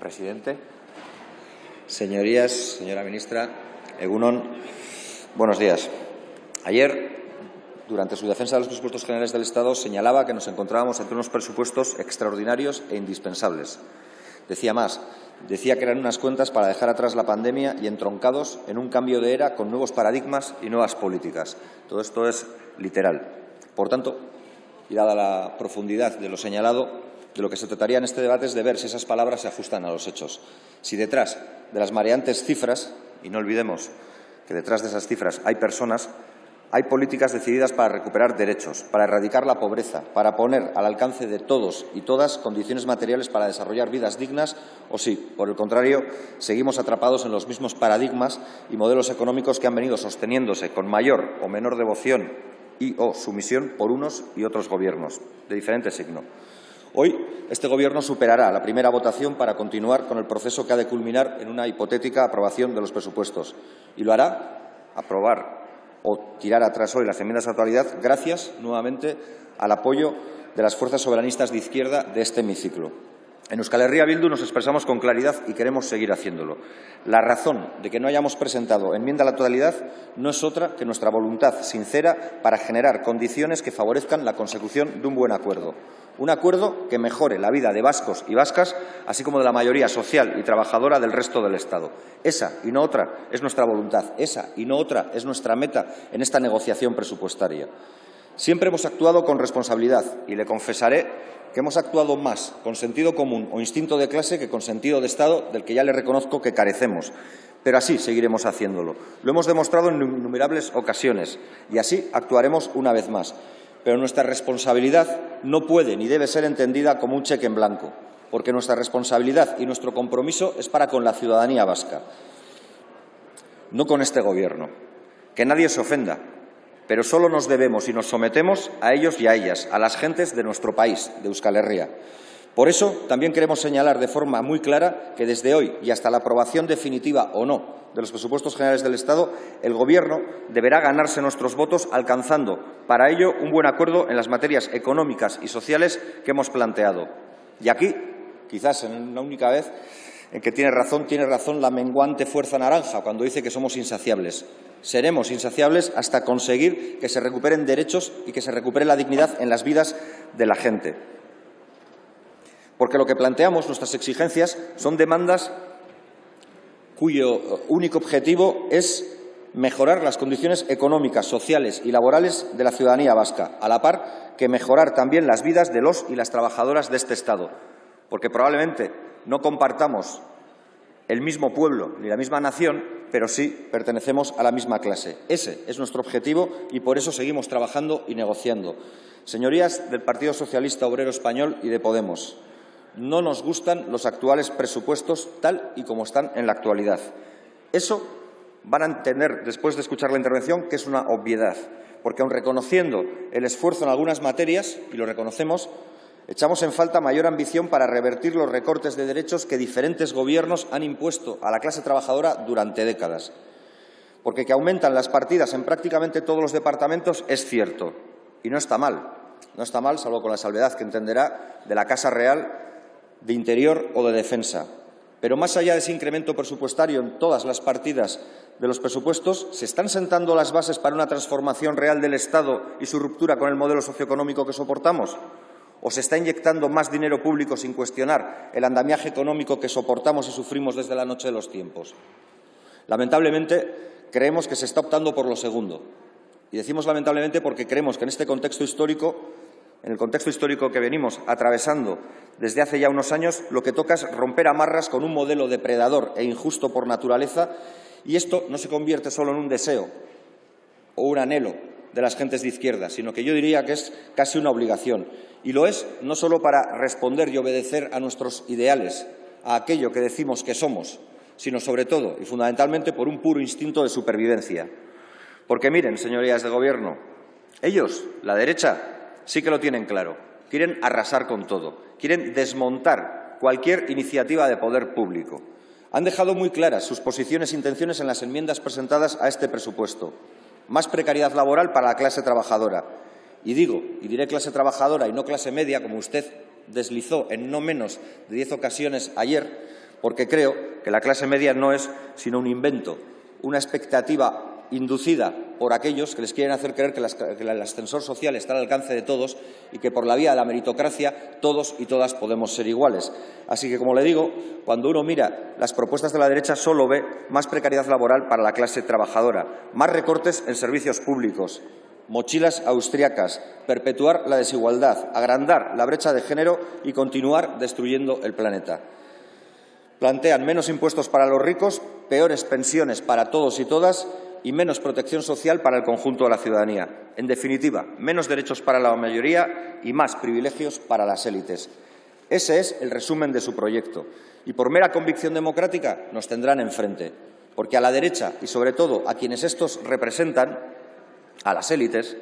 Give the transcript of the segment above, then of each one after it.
presidente. Señorías, señora ministra, Egunon, buenos días. Ayer, durante su defensa de los presupuestos generales del Estado, señalaba que nos encontrábamos ante unos presupuestos extraordinarios e indispensables. Decía más, decía que eran unas cuentas para dejar atrás la pandemia y entroncados en un cambio de era con nuevos paradigmas y nuevas políticas. Todo esto es literal. Por tanto, y dada la profundidad de lo señalado, de lo que se trataría en este debate es de ver si esas palabras se ajustan a los hechos. Si detrás de las mareantes cifras, y no olvidemos que detrás de esas cifras hay personas, hay políticas decididas para recuperar derechos, para erradicar la pobreza, para poner al alcance de todos y todas condiciones materiales para desarrollar vidas dignas, o si, por el contrario, seguimos atrapados en los mismos paradigmas y modelos económicos que han venido sosteniéndose con mayor o menor devoción y o sumisión por unos y otros gobiernos de diferente signo. Hoy, este Gobierno superará la primera votación para continuar con el proceso que ha de culminar en una hipotética aprobación de los presupuestos. Y lo hará aprobar o tirar atrás hoy las enmiendas a la totalidad gracias, nuevamente, al apoyo de las fuerzas soberanistas de izquierda de este hemiciclo. En Euskal Herria Bildu nos expresamos con claridad y queremos seguir haciéndolo. La razón de que no hayamos presentado enmienda a la totalidad no es otra que nuestra voluntad sincera para generar condiciones que favorezcan la consecución de un buen acuerdo. Un acuerdo que mejore la vida de vascos y vascas, así como de la mayoría social y trabajadora del resto del Estado. Esa y no otra es nuestra voluntad, esa y no otra es nuestra meta en esta negociación presupuestaria. Siempre hemos actuado con responsabilidad y le confesaré que hemos actuado más con sentido común o instinto de clase que con sentido de Estado, del que ya le reconozco que carecemos. Pero así seguiremos haciéndolo. Lo hemos demostrado en innumerables ocasiones y así actuaremos una vez más. Pero nuestra responsabilidad no puede ni debe ser entendida como un cheque en blanco, porque nuestra responsabilidad y nuestro compromiso es para con la ciudadanía vasca, no con este Gobierno. Que nadie se ofenda, pero solo nos debemos y nos sometemos a ellos y a ellas, a las gentes de nuestro país, de Euskal Herria. Por eso, también queremos señalar de forma muy clara que desde hoy y hasta la aprobación definitiva o no de los presupuestos generales del Estado, el Gobierno deberá ganarse nuestros votos alcanzando para ello un buen acuerdo en las materias económicas y sociales que hemos planteado. Y aquí, quizás en una única vez, en que tiene razón la menguante fuerza naranja cuando dice que somos insaciables. Seremos insaciables hasta conseguir que se recuperen derechos y que se recupere la dignidad en las vidas de la gente. Porque lo que planteamos, nuestras exigencias, son demandas cuyo único objetivo es mejorar las condiciones económicas, sociales y laborales de la ciudadanía vasca, a la par que mejorar también las vidas de los y las trabajadoras de este Estado. Porque probablemente no compartamos el mismo pueblo ni la misma nación, pero sí pertenecemos a la misma clase. Ese es nuestro objetivo y por eso seguimos trabajando y negociando. Señorías del Partido Socialista Obrero Español y de Podemos, no nos gustan los actuales presupuestos tal y como están en la actualidad. Eso van a entender, después de escuchar la intervención, que es una obviedad, porque aun reconociendo el esfuerzo en algunas materias, y lo reconocemos, echamos en falta mayor ambición para revertir los recortes de derechos que diferentes gobiernos han impuesto a la clase trabajadora durante décadas. Porque que aumentan las partidas en prácticamente todos los departamentos es cierto, y no está mal. No está mal, salvo con la salvedad que entenderá de la Casa Real, de Interior o de Defensa. Pero más allá de ese incremento presupuestario en todas las partidas de los presupuestos, ¿se están sentando las bases para una transformación real del Estado y su ruptura con el modelo socioeconómico que soportamos? ¿O se está inyectando más dinero público sin cuestionar el andamiaje económico que soportamos y sufrimos desde la noche de los tiempos? Lamentablemente, creemos que se está optando por lo segundo. Y decimos lamentablemente porque creemos que en este contexto histórico, en el contexto histórico que venimos atravesando desde hace ya unos años, lo que toca es romper amarras con un modelo depredador e injusto por naturaleza, y esto no se convierte solo en un deseo o un anhelo de las gentes de izquierda, sino que yo diría que es casi una obligación. Y lo es no solo para responder y obedecer a nuestros ideales, a aquello que decimos que somos, sino sobre todo y fundamentalmente por un puro instinto de supervivencia. Porque miren, señorías de Gobierno, ellos, la derecha, sí que lo tienen claro. Quieren arrasar con todo. Quieren desmontar cualquier iniciativa de poder público. Han dejado muy claras sus posiciones e intenciones en las enmiendas presentadas a este presupuesto. Más precariedad laboral para la clase trabajadora. Y digo, y diré clase trabajadora y no clase media, como usted deslizó en no menos de 10 ocasiones ayer, porque creo que la clase media no es sino un invento, una expectativa inducida por aquellos que les quieren hacer creer que el ascensor social está al alcance de todos y que por la vía de la meritocracia todos y todas podemos ser iguales. Así que, como le digo, cuando uno mira las propuestas de la derecha solo ve más precariedad laboral para la clase trabajadora, más recortes en servicios públicos, mochilas austriacas, perpetuar la desigualdad, agrandar la brecha de género y continuar destruyendo el planeta. Plantean menos impuestos para los ricos, peores pensiones para todos y todas y menos protección social para el conjunto de la ciudadanía. En definitiva, menos derechos para la mayoría y más privilegios para las élites. Ese es el resumen de su proyecto. Y por mera convicción democrática nos tendrán enfrente. Porque a la derecha y, sobre todo, a quienes estos representan, a las élites,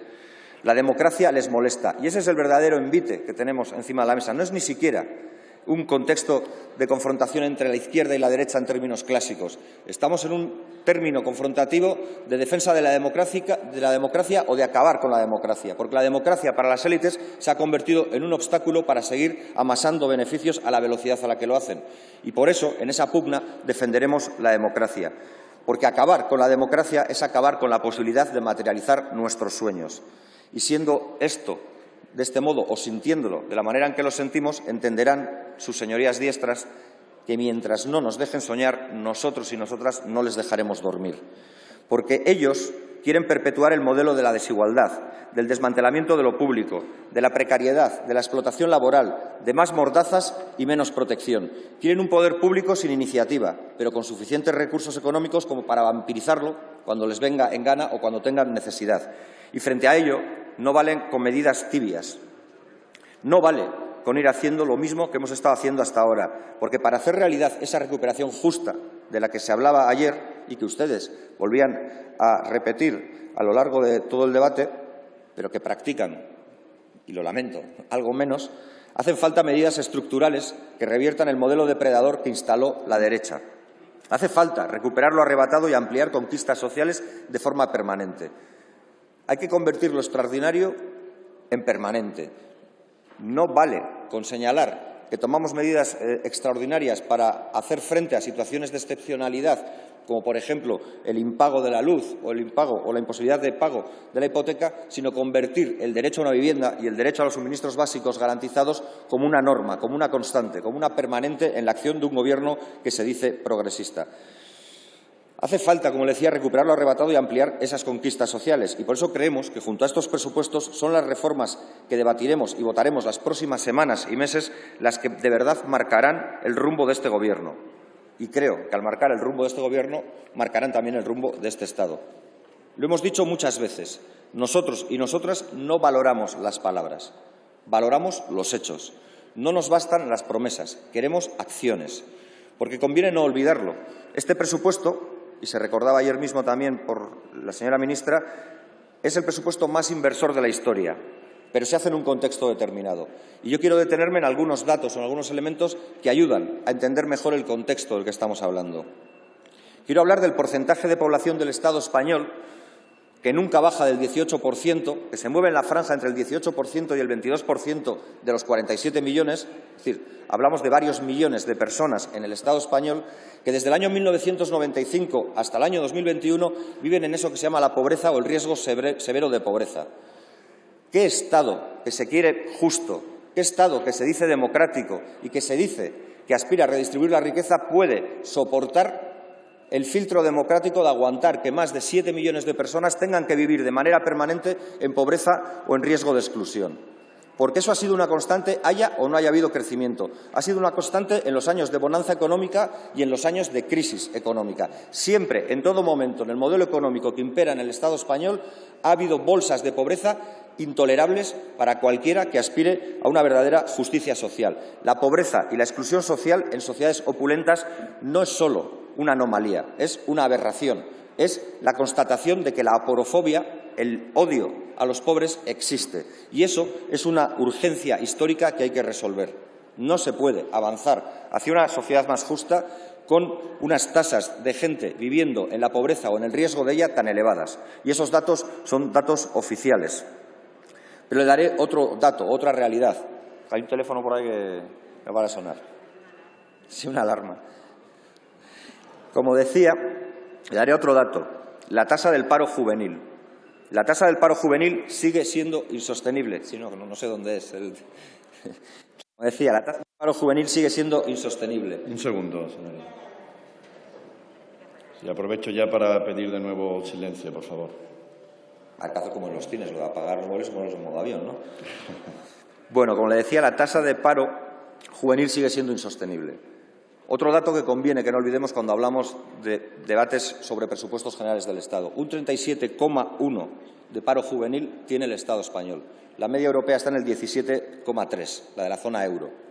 la democracia les molesta. Y ese es el verdadero envite que tenemos encima de la mesa. No es ni siquiera un contexto de confrontación entre la izquierda y la derecha en términos clásicos. Estamos en un término confrontativo de defensa de la democracia o de acabar con la democracia, porque la democracia para las élites se ha convertido en un obstáculo para seguir amasando beneficios a la velocidad a la que lo hacen. Y por eso, en esa pugna, defenderemos la democracia, porque acabar con la democracia es acabar con la posibilidad de materializar nuestros sueños. Y siendo esto de este modo, o sintiéndolo de la manera en que lo sentimos, entenderán sus señorías diestras que mientras no nos dejen soñar, nosotros y nosotras no les dejaremos dormir. Porque ellos quieren perpetuar el modelo de la desigualdad, del desmantelamiento de lo público, de la precariedad, de la explotación laboral, de más mordazas y menos protección. Quieren un poder público sin iniciativa, pero con suficientes recursos económicos como para vampirizarlo cuando les venga en gana o cuando tengan necesidad. Y frente a ello, no valen con medidas tibias. No vale con ir haciendo lo mismo que hemos estado haciendo hasta ahora, porque para hacer realidad esa recuperación justa de la que se hablaba ayer y que ustedes volvían a repetir a lo largo de todo el debate, pero que practican, y lo lamento, algo menos, hacen falta medidas estructurales que reviertan el modelo depredador que instaló la derecha. Hace falta recuperar lo arrebatado y ampliar conquistas sociales de forma permanente. Hay que convertir lo extraordinario en permanente. No vale con señalar que tomamos medidas extraordinarias para hacer frente a situaciones de excepcionalidad, como por ejemplo el impago de la luz o el impago o la imposibilidad de pago de la hipoteca, sino convertir el derecho a una vivienda y el derecho a los suministros básicos garantizados como una norma, como una constante, como una permanente en la acción de un Gobierno que se dice progresista. Hace falta, como le decía, recuperar lo arrebatado y ampliar esas conquistas sociales. Y por eso creemos que, junto a estos presupuestos, son las reformas que debatiremos y votaremos las próximas semanas y meses las que de verdad marcarán el rumbo de este Gobierno. Y creo que, al marcar el rumbo de este Gobierno, marcarán también el rumbo de este Estado. Lo hemos dicho muchas veces. Nosotros y nosotras no valoramos las palabras, valoramos los hechos. No nos bastan las promesas, queremos acciones. Porque conviene no olvidarlo. Este presupuesto, y se recordaba ayer mismo también por la señora ministra, es el presupuesto más inversor de la historia, pero se hace en un contexto determinado. Y yo quiero detenerme en algunos datos o en algunos elementos que ayudan a entender mejor el contexto del que estamos hablando. Quiero hablar del porcentaje de población del Estado español que nunca baja del 18%, que se mueve en la franja entre el 18% y el 22% de los 47 millones, es decir, hablamos de varios millones de personas en el Estado español que desde el año 1995 hasta el año 2021 viven en eso que se llama la pobreza o el riesgo severo de pobreza. ¿Qué Estado que se quiere justo, qué Estado que se dice democrático y que se dice que aspira a redistribuir la riqueza puede soportar el filtro democrático de aguantar que más de 7 millones de personas tengan que vivir de manera permanente en pobreza o en riesgo de exclusión? Porque eso ha sido una constante, haya o no haya habido crecimiento. Ha sido una constante en los años de bonanza económica y en los años de crisis económica. Siempre, en todo momento, en el modelo económico que impera en el Estado español, ha habido bolsas de pobreza intolerables para cualquiera que aspire a una verdadera justicia social. La pobreza y la exclusión social en sociedades opulentas no es solo una anomalía, es una aberración, es la constatación de que la aporofobia, el odio a los pobres, existe. Y eso es una urgencia histórica que hay que resolver. No se puede avanzar hacia una sociedad más justa con unas tasas de gente viviendo en la pobreza o en el riesgo de ella tan elevadas. Y esos datos son datos oficiales. Pero le daré otro dato, otra realidad. Hay un teléfono por ahí que me va a sonar. Sí, una alarma. Como decía, le daré otro dato, la tasa del paro juvenil. La tasa del paro juvenil sigue siendo insostenible. Si no, no sé dónde es. Como decía, la tasa del paro juvenil sigue siendo insostenible. Un segundo, señora. Y aprovecho ya para pedir de nuevo silencio, por favor. Hay que hacer como en los cines, lo de apagar los móviles como en los modo avión, ¿no? Bueno, como le decía, la tasa de paro juvenil sigue siendo insostenible. Otro dato que conviene que no olvidemos cuando hablamos de debates sobre presupuestos generales del Estado. Un 37,1 de paro juvenil tiene el Estado español. La media europea está en el 17,3, la de la zona euro.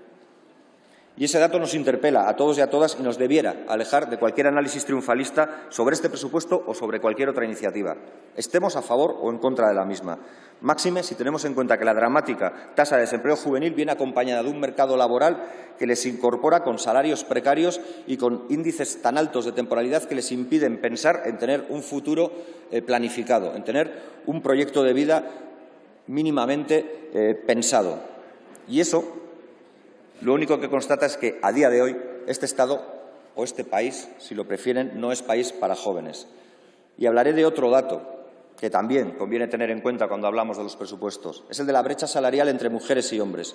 Y ese dato nos interpela a todos y a todas y nos debiera alejar de cualquier análisis triunfalista sobre este presupuesto o sobre cualquier otra iniciativa. Estemos a favor o en contra de la misma. Máxime si tenemos en cuenta que la dramática tasa de desempleo juvenil viene acompañada de un mercado laboral que les incorpora con salarios precarios y con índices tan altos de temporalidad que les impiden pensar en tener un futuro planificado, en tener un proyecto de vida mínimamente pensado. Y eso lo único que constata es que, a día de hoy, este Estado o este país, si lo prefieren, no es país para jóvenes. Y hablaré de otro dato que también conviene tener en cuenta cuando hablamos de los presupuestos. Es el de la brecha salarial entre mujeres y hombres,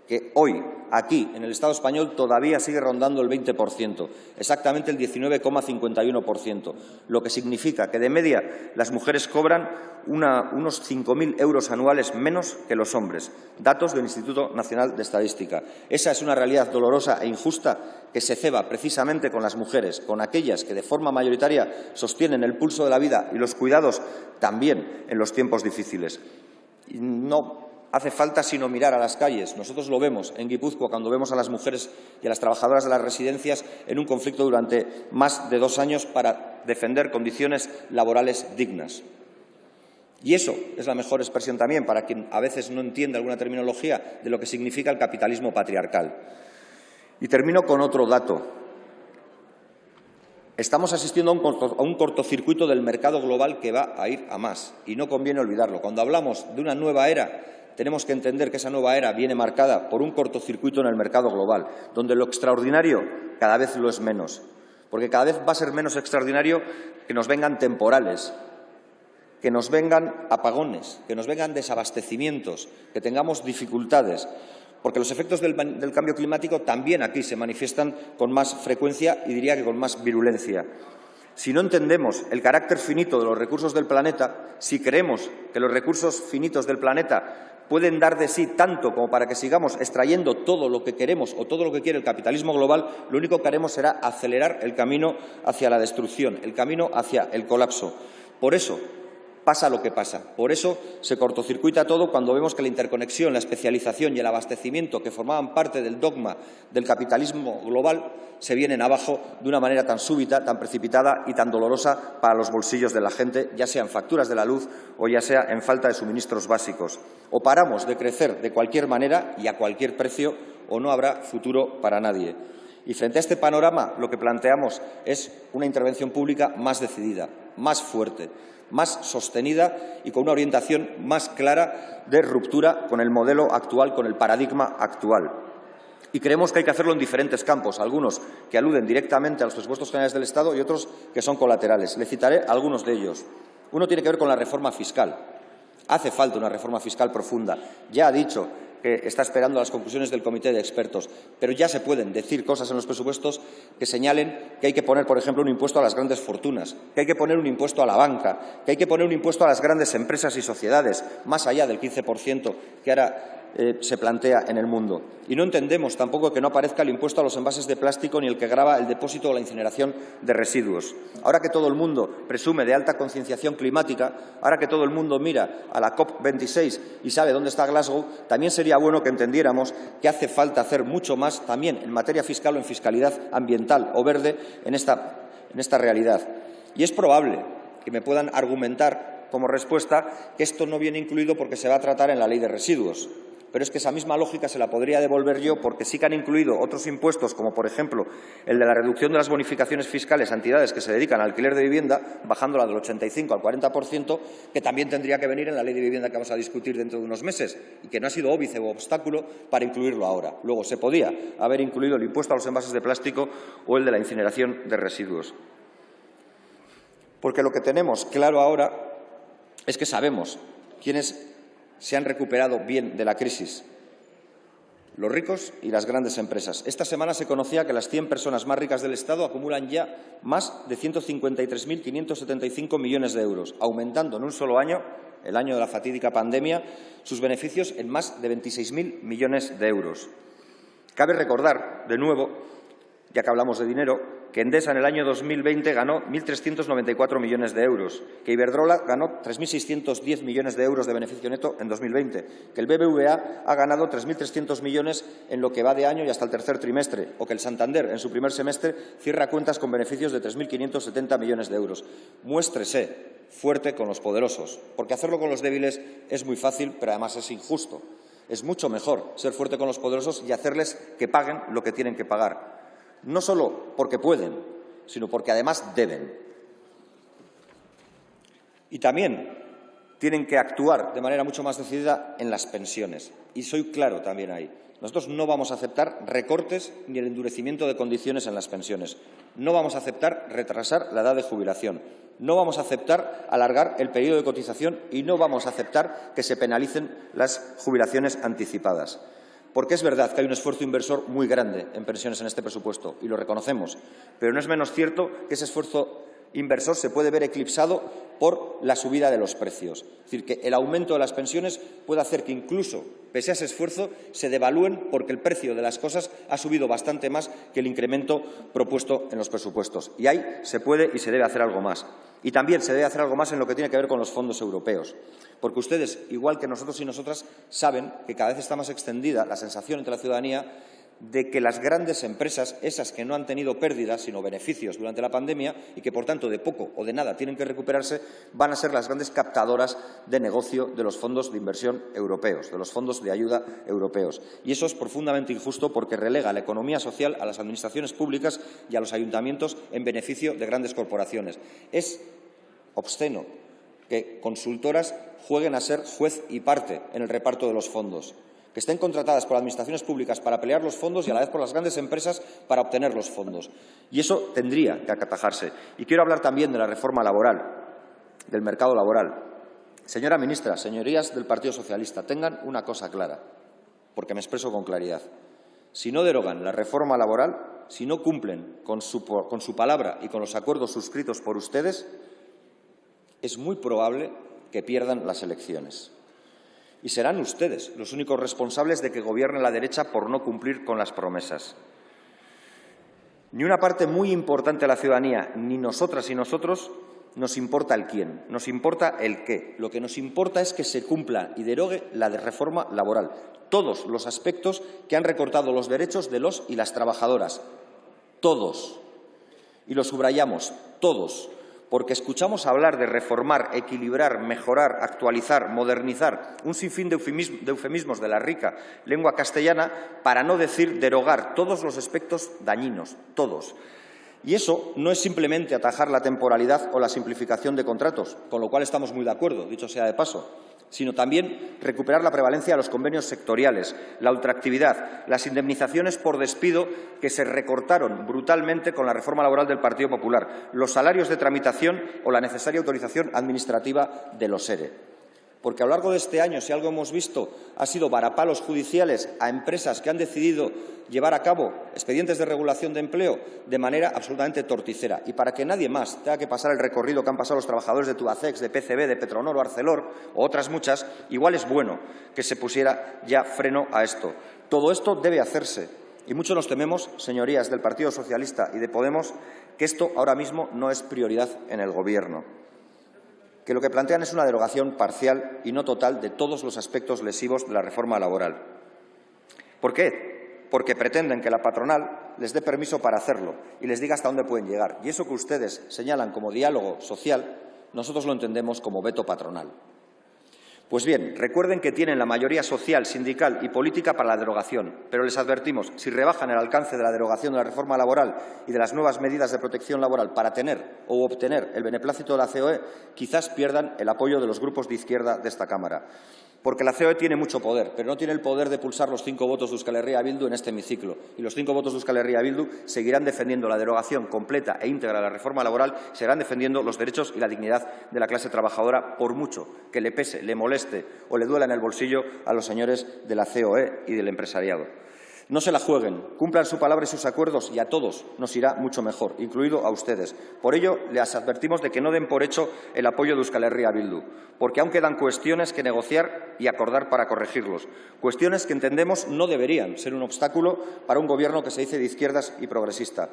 que hoy, aquí, en el Estado español, todavía sigue rondando el 20%, exactamente el 19,51%, lo que significa que, de media, las mujeres cobran unos 5.000 euros anuales menos que los hombres, datos del Instituto Nacional de Estadística. Esa es una realidad dolorosa e injusta que se ceba precisamente con las mujeres, con aquellas que de forma mayoritaria sostienen el pulso de la vida y los cuidados también en los tiempos difíciles. Y no hace falta sino mirar a las calles. Nosotros lo vemos en Guipúzcoa cuando vemos a las mujeres y a las trabajadoras de las residencias en un conflicto durante más de 2 años para defender condiciones laborales dignas. Y eso es la mejor expresión también, para quien a veces no entiende alguna terminología, de lo que significa el capitalismo patriarcal. Y termino con otro dato. Estamos asistiendo a un cortocircuito del mercado global que va a ir a más, y no conviene olvidarlo. Cuando hablamos de una nueva era, tenemos que entender que esa nueva era viene marcada por un cortocircuito en el mercado global, donde lo extraordinario cada vez lo es menos, porque cada vez va a ser menos extraordinario que nos vengan temporales, que nos vengan apagones, que nos vengan desabastecimientos, que tengamos dificultades, porque los efectos del cambio climático también aquí se manifiestan con más frecuencia y diría que con más virulencia. Si no entendemos el carácter finito de los recursos del planeta, si creemos que los recursos finitos del planeta pueden dar de sí tanto como para que sigamos extrayendo todo lo que queremos o todo lo que quiere el capitalismo global, lo único que haremos será acelerar el camino hacia la destrucción, el camino hacia el colapso. Por eso pasa lo que pasa. Por eso se cortocircuita todo cuando vemos que la interconexión, la especialización y el abastecimiento que formaban parte del dogma del capitalismo global se vienen abajo de una manera tan súbita, tan precipitada y tan dolorosa para los bolsillos de la gente, ya sea en facturas de la luz o ya sea en falta de suministros básicos. O paramos de crecer de cualquier manera y a cualquier precio o no habrá futuro para nadie. Y frente a este panorama lo que planteamos es una intervención pública más decidida, más fuerte, más sostenida y con una orientación más clara de ruptura con el modelo actual, con el paradigma actual. Y creemos que hay que hacerlo en diferentes campos, algunos que aluden directamente a los presupuestos generales del Estado y otros que son colaterales. Le citaré algunos de ellos. Uno tiene que ver con la reforma fiscal. Hace falta una reforma fiscal profunda. Ya ha dicho que está esperando las conclusiones del comité de expertos, pero ya se pueden decir cosas en los presupuestos que señalen que hay que poner, por ejemplo, un impuesto a las grandes fortunas, que hay que poner un impuesto a la banca, que hay que poner un impuesto a las grandes empresas y sociedades, más allá del 15% que ahora se plantea en el mundo. Y no entendemos tampoco que no aparezca el impuesto a los envases de plástico ni el que grava el depósito o la incineración de residuos. Ahora que todo el mundo presume de alta concienciación climática, ahora que todo el mundo mira a la COP26 y sabe dónde está Glasgow, también sería bueno que entendiéramos que hace falta hacer mucho más también en materia fiscal o en fiscalidad ambiental o verde en esta realidad. Y es probable que me puedan argumentar como respuesta que esto no viene incluido porque se va a tratar en la ley de residuos. Pero es que esa misma lógica se la podría devolver yo porque sí que han incluido otros impuestos, como por ejemplo el de la reducción de las bonificaciones fiscales a entidades que se dedican al alquiler de vivienda, bajándola del 85 al 40%, que también tendría que venir en la ley de vivienda que vamos a discutir dentro de unos meses y que no ha sido óbice o obstáculo para incluirlo ahora. Luego, se podía haber incluido el impuesto a los envases de plástico o el de la incineración de residuos. Porque lo que tenemos claro ahora es que sabemos quiénes se han recuperado bien de la crisis: los ricos y las grandes empresas. Esta semana se conocía que las 100 personas más ricas del Estado acumulan ya más de 153.575 millones de euros, aumentando en un solo año, el año de la fatídica pandemia, sus beneficios en más de 26.000 millones de euros. Cabe recordar, de nuevo, ya que hablamos de dinero, que Endesa en el año 2020 ganó 1.394 millones de euros, que Iberdrola ganó 3.610 millones de euros de beneficio neto en 2020, que el BBVA ha ganado 3.300 millones en lo que va de año y hasta el tercer trimestre, o que el Santander en su primer semestre cierra cuentas con beneficios de 3.570 millones de euros. Muéstrese fuerte con los poderosos, porque hacerlo con los débiles es muy fácil, pero además es injusto. Es mucho mejor ser fuerte con los poderosos y hacerles que paguen lo que tienen que pagar. No solo porque pueden, sino porque además deben. Y también tienen que actuar de manera mucho más decidida en las pensiones. Y soy claro también ahí. Nosotros no vamos a aceptar recortes ni el endurecimiento de condiciones en las pensiones. No vamos a aceptar retrasar la edad de jubilación. No vamos a aceptar alargar el periodo de cotización y no vamos a aceptar que se penalicen las jubilaciones anticipadas. Porque es verdad que hay un esfuerzo inversor muy grande en pensiones en este presupuesto, y lo reconocemos, pero no es menos cierto que ese esfuerzo inversor se puede ver eclipsado por la subida de los precios. Es decir, que el aumento de las pensiones puede hacer que incluso, pese a ese esfuerzo, se devalúen porque el precio de las cosas ha subido bastante más que el incremento propuesto en los presupuestos. Y ahí se puede y se debe hacer algo más. Y también se debe hacer algo más en lo que tiene que ver con los fondos europeos. Porque ustedes, igual que nosotros y nosotras, saben que cada vez está más extendida la sensación entre la ciudadanía de que las grandes empresas, esas que no han tenido pérdidas sino beneficios durante la pandemia y que, por tanto, de poco o de nada tienen que recuperarse, van a ser las grandes captadoras de negocio de los fondos de inversión europeos, de los fondos de ayuda europeos. Y eso es profundamente injusto porque relega la economía social a las administraciones públicas y a los ayuntamientos en beneficio de grandes corporaciones. Es obsceno que consultoras jueguen a ser juez y parte en el reparto de los fondos, que estén contratadas por administraciones públicas para pelear los fondos y a la vez por las grandes empresas para obtener los fondos. Y eso tendría que atajarse. Y quiero hablar también de la reforma laboral, del mercado laboral. Señora ministra, señorías del Partido Socialista, tengan una cosa clara, porque me expreso con claridad. Si no derogan la reforma laboral, si no cumplen con su palabra y con los acuerdos suscritos por ustedes, es muy probable que pierdan las elecciones. Y serán ustedes los únicos responsables de que gobierne la derecha por no cumplir con las promesas. Ni una parte muy importante de la ciudadanía, ni nosotras y nosotros, nos importa el quién, nos importa el qué. Lo que nos importa es que se cumpla y derogue la reforma laboral. Todos los aspectos que han recortado los derechos de los y las trabajadoras. Todos. Y lo subrayamos, todos. Porque escuchamos hablar de reformar, equilibrar, mejorar, actualizar, modernizar, un sinfín de eufemismos de la rica lengua castellana, para no decir derogar todos los aspectos dañinos, todos. Y eso no es simplemente atajar la temporalidad o la simplificación de contratos, con lo cual estamos muy de acuerdo, dicho sea de paso, sino también recuperar la prevalencia de los convenios sectoriales, la ultraactividad, las indemnizaciones por despido que se recortaron brutalmente con la reforma laboral del Partido Popular, los salarios de tramitación o la necesaria autorización administrativa de los ERE. Porque a lo largo de este año, si algo hemos visto, ha sido varapalos judiciales a empresas que han decidido llevar a cabo expedientes de regulación de empleo de manera absolutamente torticera. Y para que nadie más tenga que pasar el recorrido que han pasado los trabajadores de Tubacex, de PCB, de Petronor o Arcelor, o otras muchas, igual es bueno que se pusiera ya freno a esto. Todo esto debe hacerse. Y mucho nos tememos, señorías del Partido Socialista y de Podemos, que esto ahora mismo no es prioridad en el Gobierno, que lo que plantean es una derogación parcial y no total de todos los aspectos lesivos de la reforma laboral. ¿Por qué? Porque pretenden que la patronal les dé permiso para hacerlo y les diga hasta dónde pueden llegar. Y eso que ustedes señalan como diálogo social, nosotros lo entendemos como veto patronal. Pues bien, recuerden que tienen la mayoría social, sindical y política para la derogación, pero les advertimos, si rebajan el alcance de la derogación de la reforma laboral y de las nuevas medidas de protección laboral para tener o obtener el beneplácito de la COE, quizás pierdan el apoyo de los grupos de izquierda de esta Cámara. Porque la COE tiene mucho poder, pero no tiene el poder de pulsar los 5 votos de Euskal Herria Bildu en este hemiciclo. Y los 5 votos de Euskal Herria Bildu seguirán defendiendo la derogación completa e íntegra de la reforma laboral, seguirán defendiendo los derechos y la dignidad de la clase trabajadora, por mucho que le pese, le moleste o le duela en el bolsillo a los señores de la COE y del empresariado. No se la jueguen, cumplan su palabra y sus acuerdos y a todos nos irá mucho mejor, incluido a ustedes. Por ello, les advertimos de que no den por hecho el apoyo de Euskal Herria Bildu, porque aún quedan cuestiones que negociar y acordar para corregirlos, cuestiones que entendemos no deberían ser un obstáculo para un Gobierno que se dice de izquierdas y progresista.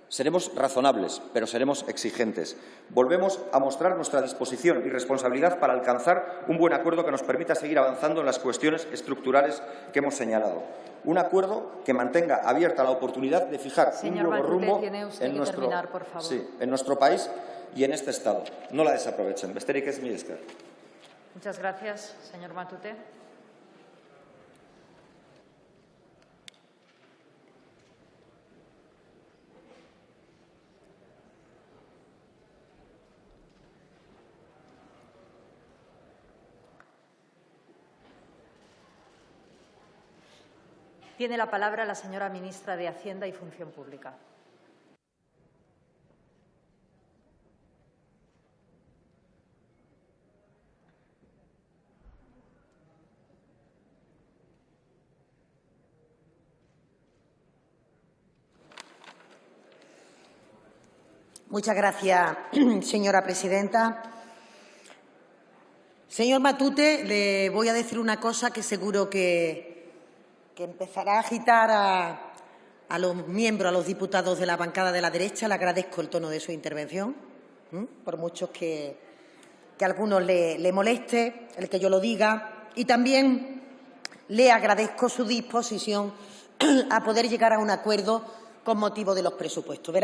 Seremos razonables, pero seremos exigentes. Volvemos a mostrar nuestra disposición y responsabilidad para alcanzar un buen acuerdo que nos permita seguir avanzando en las cuestiones estructurales que hemos señalado. Un acuerdo que mantenga abierta la oportunidad de fijar un nuevo rumbo en nuestro país y en este Estado. No la desaprovechen. Besterik ez, mila esker. Muchas gracias, señor Matute. Tiene la palabra la señora ministra de Hacienda y Función Pública. Muchas gracias, señora presidenta. Señor Matute, le voy a decir una cosa que seguro que empezará a agitar a los miembros, a los diputados de la bancada de la derecha. Le agradezco el tono de su intervención, por mucho que a algunos le moleste el que yo lo diga. Y también le agradezco su disposición a poder llegar a un acuerdo con motivo de los presupuestos.